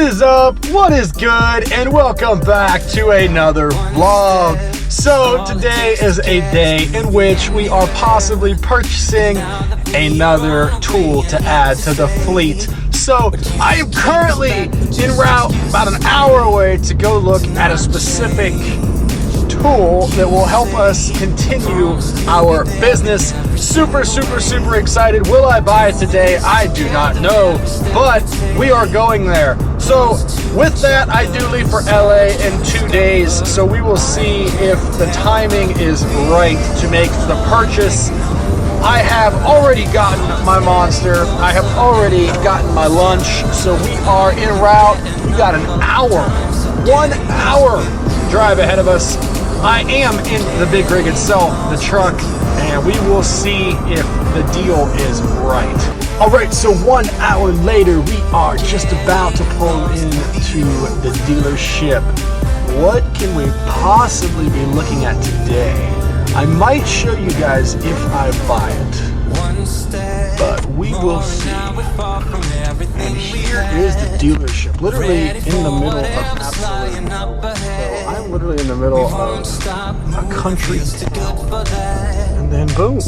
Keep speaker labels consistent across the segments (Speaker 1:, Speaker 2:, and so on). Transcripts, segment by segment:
Speaker 1: is up? What is good? And welcome back to another vlog. So today is a day in which we are possibly purchasing another tool to add to the fleet. So I am currently en route about an hour away to go look at a specific tool that will help us continue our business. Super excited. Will I buy it today? I do not know, but we are going there. So with that, I do leave for LA in 2 days, so we will see if the timing is right to make the purchase. I have already gotten my Monster. I have already gotten my lunch, so we are en route. We got an hour, 1 hour drive ahead of us. I am in the big rig itself, the truck, and we will see if the deal is right. All right, so 1 hour later, we are just about to pull into the dealership. What can we possibly be looking at today? I might show you guys if I buy it, but we will see. And here is the dealership, literally in the middle of absolute nowhere. So I'm literally in the middle of a country town, and then boom.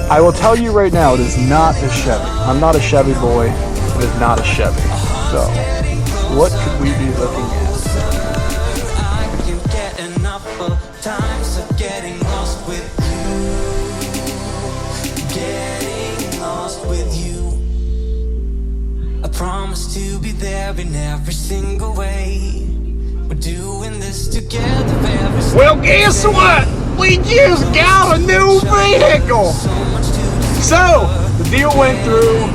Speaker 1: I will tell you right now, it is not a Chevy. I'm not a Chevy boy. It is not a Chevy. So what could we be looking at?
Speaker 2: Getting lost with you. I promise to be there in every single way. We're doing this together every single
Speaker 1: Well, guess what? We just got a new vehicle. So the deal went through.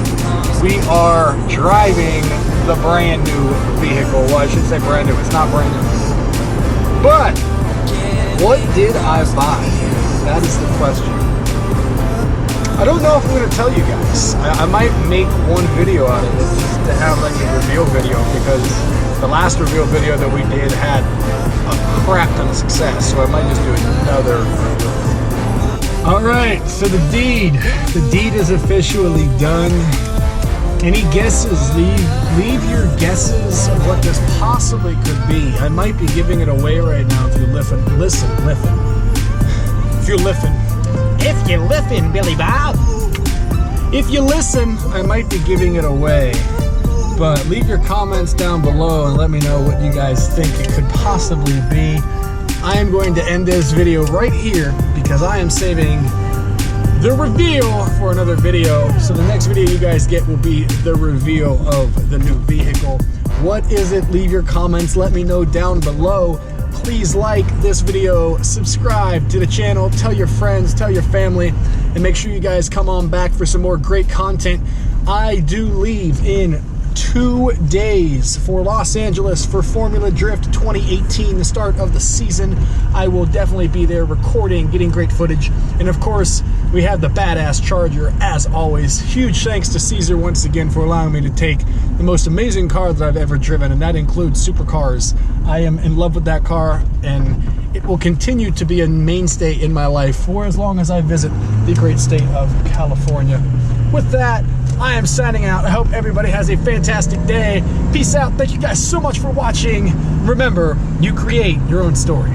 Speaker 1: We are driving the brand new vehicle. Well, I should say brand new. It's not brand new. But what did I buy? That is the question. I don't know if I'm going to tell you guys. I might make one video out of it just to have like a reveal video, because the last reveal video that we did had a crap ton of success, so I might just do another reveal. All right, so the deed is officially done. Any guesses? Leave your guesses of what this possibly could be. I might be giving it away right now if you listen. If you listen, Billy Bob. If you listen, I might be giving it away. But leave your comments down below and let me know what you guys think it could possibly be. I am going to end this video right here because I am saving the reveal for another video. So the next video you guys get will be the reveal of the new vehicle. What is it? Leave your comments. Let me know down below. Please like this video, subscribe to the channel, tell your friends, tell your family, and make sure you guys come on back for some more great content. I do leave in 2 days for Los Angeles for Formula Drift 2018, the start of the season. I will definitely be there recording, getting great footage. And of course, we have the badass Charger as always. Huge thanks to Caesar once again for allowing me to take the most amazing car that I've ever driven, and that includes supercars. I am in love with that car, and it will continue to be a mainstay in my life for as long as I visit the great state of California. With that, I am signing out. I hope everybody has a fantastic day. Peace out. Thank you guys so much for watching. Remember, you create your own story.